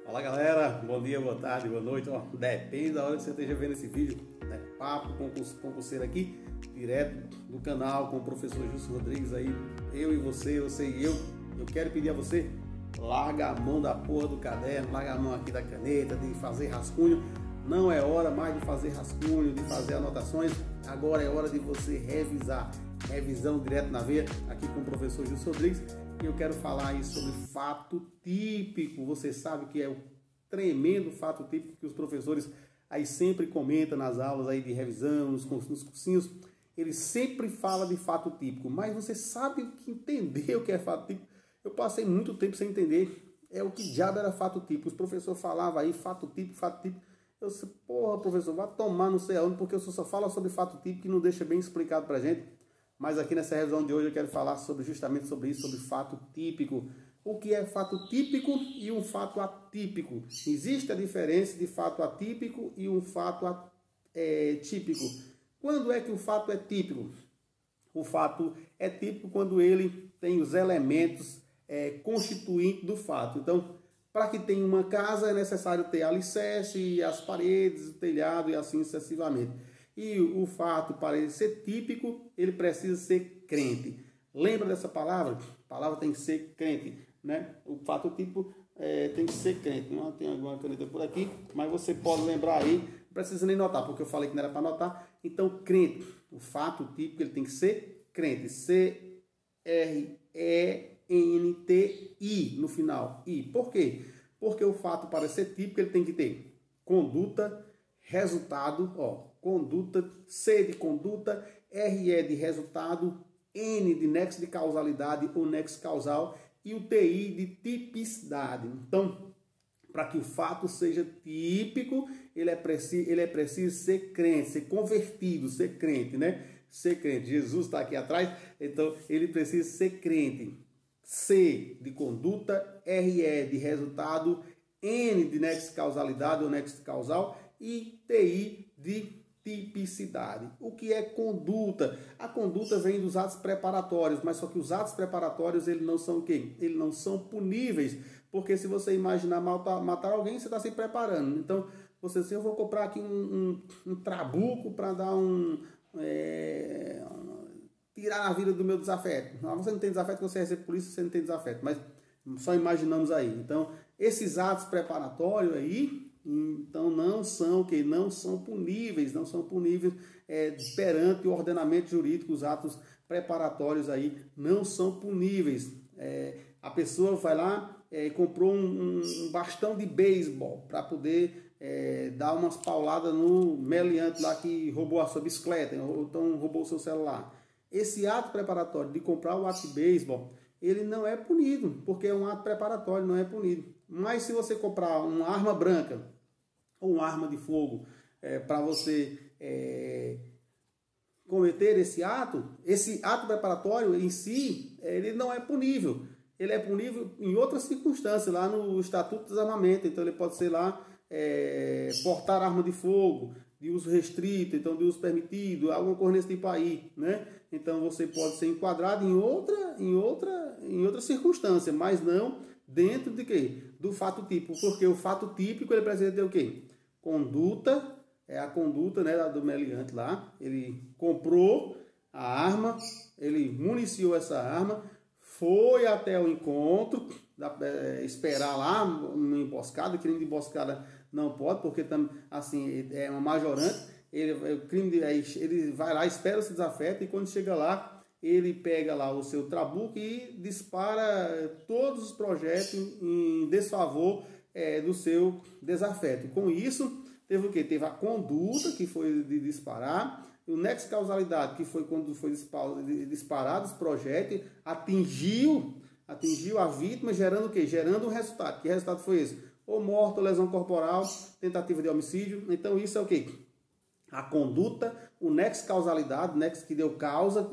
Fala galera, bom dia, boa tarde, boa noite, ó, depende da hora que você esteja vendo esse vídeo, né? Papo concurseiro aqui, direto do canal com o professor Justo Rodrigues aí, eu e você e eu quero pedir a você, larga a mão da porra do caderno, larga a mão aqui da caneta, de fazer rascunho, não é hora mais de fazer rascunho, de fazer anotações, agora é hora de você revisar, revisão direto na veia, aqui com o professor Justo Rodrigues. Eu quero falar aí sobre fato típico. Você sabe que é o tremendo fato típico que os professores aí sempre comentam nas aulas aí de revisão, nos cursinhos. Eles sempre falam de fato típico, mas você sabe que entender o que é fato típico? Eu passei muito tempo sem entender o que diabo era fato típico. Os professores falavam aí fato típico, fato típico. Eu disse, porra, professor, vai tomar não sei aonde, porque eu só falo sobre fato típico e não deixa bem explicado pra gente. Mas aqui nessa revisão de hoje eu quero falar justamente sobre isso, sobre fato típico. O que é fato típico e um fato atípico? Existe a diferença de fato atípico e um fato típico. Quando é que o fato é típico? O fato é típico quando ele tem os elementos constituintes do fato. Então, para que tenha uma casa é necessário ter alicerce, as paredes, o telhado e assim sucessivamente. E o fato, para ele ser típico, ele precisa ser crente. Lembra dessa palavra? A palavra tem que ser crente, né? O fato típico tem que ser crente. Não tem alguma caneta por aqui, mas você pode lembrar aí. Não precisa nem notar, porque eu falei que não era para notar. Então, crente. O fato típico ele tem que ser crente. C-R-E-N-T-I no final. I. Por quê? Porque o fato, para ser típico, ele tem que ter conduta, resultado, ó. Conduta, C de conduta, RE de resultado, N de nexo de causalidade ou nexo causal e o TI de tipicidade. Então, para que o fato seja típico, ele é preciso ser crente, ser convertido, ser crente, né? Ser crente. Jesus está aqui atrás, então ele precisa ser crente. C de conduta, RE de resultado, N de nexo de causalidade ou nexo causal e TI de tipicidade. O que é conduta? A conduta vem dos atos preparatórios, mas só que os atos preparatórios eles não são o quê? Eles não são puníveis, porque se você imaginar matar alguém, você está se preparando. Então, você assim, eu vou comprar aqui um trabuco para dar tirar a vida do meu desafeto. Não, você não tem desafeto, você recebe por isso, você não tem desafeto, mas só imaginamos aí. Então, esses atos preparatórios aí, então não são puníveis perante o ordenamento jurídico. Os atos preparatórios aí não são puníveis. A pessoa vai lá comprou um bastão de beisebol para poder dar umas pauladas no meliante lá que roubou a sua bicicleta ou então roubou o seu celular. Esse ato preparatório de comprar o ato de beisebol, ele não é punido, porque é um ato preparatório, não é punido. Mas se você comprar uma arma branca ou uma arma de fogo para você cometer esse ato preparatório em si, ele não é punível. Ele é punível em outras circunstâncias, lá no Estatuto do Desarmamento. Então ele pode ser lá portar arma de fogo, de uso restrito, então de uso permitido, alguma coisa nesse tipo aí, né? Então você pode ser enquadrado em outra circunstância, mas não dentro de quê? Do fato típico, porque o fato típico ele precisa ter o quê? Conduta, a conduta, né, do meliante lá, ele comprou a arma, ele municiou essa arma, foi até o encontro, esperar lá uma emboscada. Crime de emboscada não pode, porque assim, é uma majorante. Ele vai lá, espera se desafeta e quando chega lá, ele pega lá o seu trabuco e dispara todos os projéteis em desfavor do seu desafeto. Com isso, teve o quê? Teve a conduta, que foi de disparar, o nexo causalidade, que foi quando foi disparado os projéteis, atingiu a vítima, gerando o quê? Gerando um resultado. Que resultado foi esse? Ou morte, ou lesão corporal, tentativa de homicídio. Então isso é o quê? A conduta, o nexo causalidade, o nexo que deu causa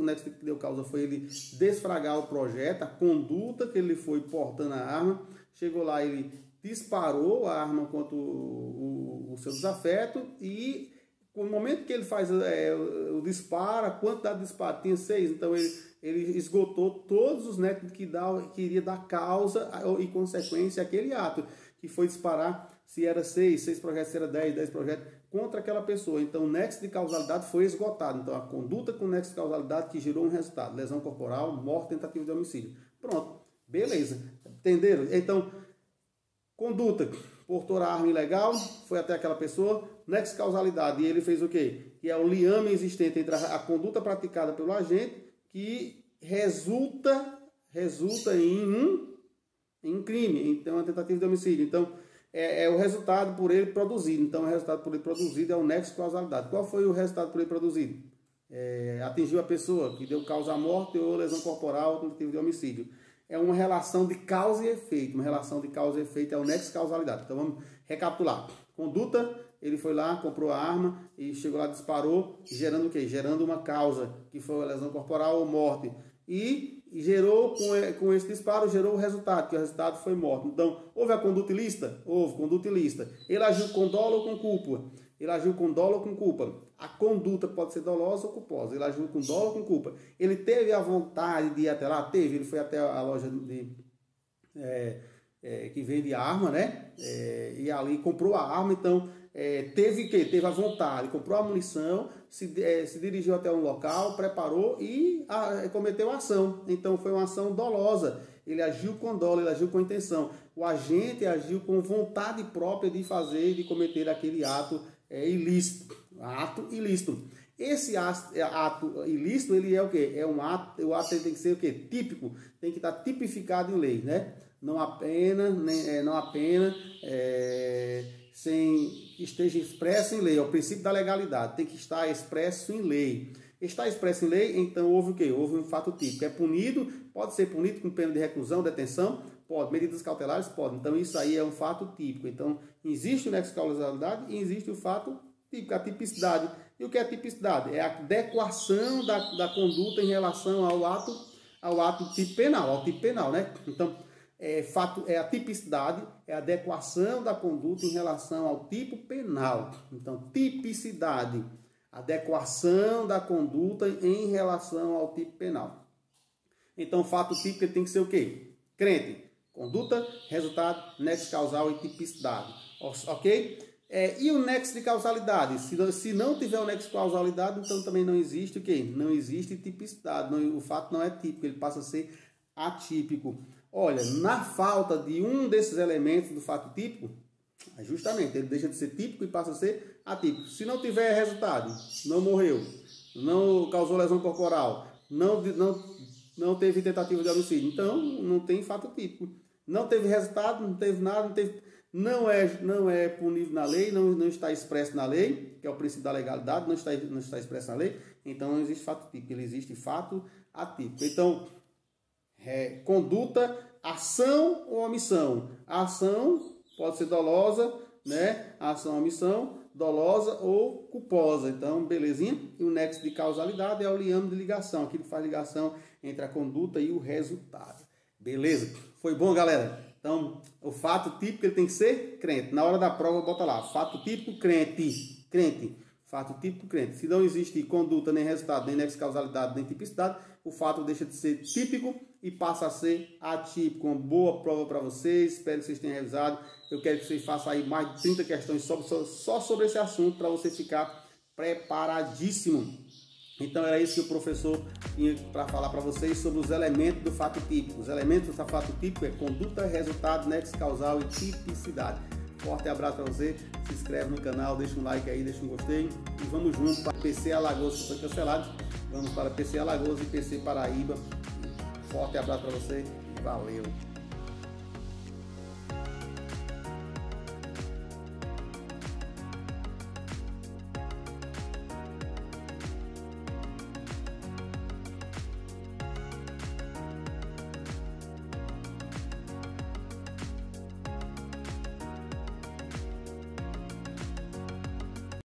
foi ele desfragar o projeto, a conduta que ele foi portando a arma, chegou lá, ele disparou a arma contra o seu desafeto e no momento que ele faz o disparo, a quantidade de disparo tinha 6, então ele esgotou todos os nexos que iria dar causa e consequência àquele ato, que foi disparar se era 6 projetos, se era 10 projetos, contra aquela pessoa. Então o nexo de causalidade foi esgotado. Então a conduta com nexo de causalidade que gerou um resultado, lesão corporal, morte, tentativa de homicídio. Pronto, beleza, entenderam? Então, conduta, portou a arma ilegal, foi até aquela pessoa, nexo de causalidade, e ele fez o quê? Que é o liame existente entre a conduta praticada pelo agente, que resulta em um crime, então uma tentativa de homicídio. Então, é o resultado por ele produzido. Então, o resultado por ele produzido é o nexo de causalidade. Qual foi o resultado por ele produzido? Atingiu a pessoa, que deu causa à morte ou lesão corporal ou tentativa de homicídio. É uma relação de causa e efeito. Uma relação de causa e efeito é o nexo de causalidade. Então, vamos recapitular. Conduta, ele foi lá, comprou a arma e chegou lá, disparou, gerando o quê? Gerando uma causa, que foi a lesão corporal ou morte. E gerou, com esse disparo, gerou o resultado, que o resultado foi morte. Então, houve a conduta ilícita? Houve, conduta ilícita. Ele agiu com dolo ou com culpa? Ele agiu com dolo ou com culpa? A conduta pode ser dolosa ou culposa. Ele agiu com dolo ou com culpa? Ele teve a vontade de ir até lá? Teve. Ele foi até a loja que vende arma, né? E ali comprou a arma, então... teve que teve a vontade, comprou a munição, se dirigiu até um local, preparou e cometeu a ação. Então foi uma ação dolosa. Ele agiu com dolo, ele agiu com intenção. O agente agiu com vontade própria de fazer, de cometer aquele ato ilícito. Ato ilícito. Esse ato ilícito, ele é o quê? O ato tem que ser o quê? Típico, tem que estar tipificado em lei, né? Não apenas sem que esteja expresso em lei. É o princípio da legalidade, tem que estar expresso em lei. Está expresso em lei, então houve o quê? Houve um fato típico. É punido, pode ser punido com pena de reclusão, detenção, pode. Medidas cautelares, pode. Então isso aí é um fato típico. Então existe o nexo de causalidade e existe o fato típico, a tipicidade. E o que é tipicidade? É a adequação da conduta em relação ao ato tipo penal, ao tipo penal, né? Então, a tipicidade, é a adequação da conduta em relação ao tipo penal. Então, tipicidade, adequação da conduta em relação ao tipo penal. Então, fato típico tem que ser o quê? Crente, conduta, resultado, nexo causal e tipicidade. Ok? E o nexo de causalidade? Se não tiver o nexo de causalidade, então também não existe o quê? Não existe tipicidade. O fato não é típico, ele passa a ser atípico. Olha, na falta de um desses elementos do fato típico, justamente, ele deixa de ser típico e passa a ser atípico. Se não tiver resultado, não morreu, não causou lesão corporal, não teve tentativa de homicídio, então não tem fato típico. Não teve resultado, não teve nada, não é punido na lei, não está expresso na lei, que é o princípio da legalidade, não está expresso na lei, então não existe fato típico, ele existe fato atípico. Então, conduta, ação ou omissão. A ação pode ser dolosa, né? A ação, omissão, dolosa ou culposa. Então, belezinha? E o nexo de causalidade é o liame de ligação, aquilo que faz ligação entre a conduta e o resultado. Beleza? Foi bom, galera? Então, o fato típico ele tem que ser crente. Na hora da prova, bota lá, fato típico, crente. Crente. Fato típico, crente. Se não existe conduta, nem resultado, nem nexo de causalidade, nem tipicidade, o fato deixa de ser típico e passa a ser atípico. Uma boa prova para vocês, espero que vocês tenham revisado. Eu quero que vocês façam aí mais de 30 questões só sobre esse assunto para você ficar preparadíssimo. Então era isso que o professor tinha para falar para vocês sobre os elementos do fato típico. Os elementos do fato típico é conduta, resultado, nexo causal e tipicidade. Forte abraço para você, se inscreve no canal, deixa um like aí, deixa um gostei e vamos juntos para PC Alagoas que foi cancelado. Vamos para PC Alagoas e PC Paraíba. Forte abraço para você e valeu!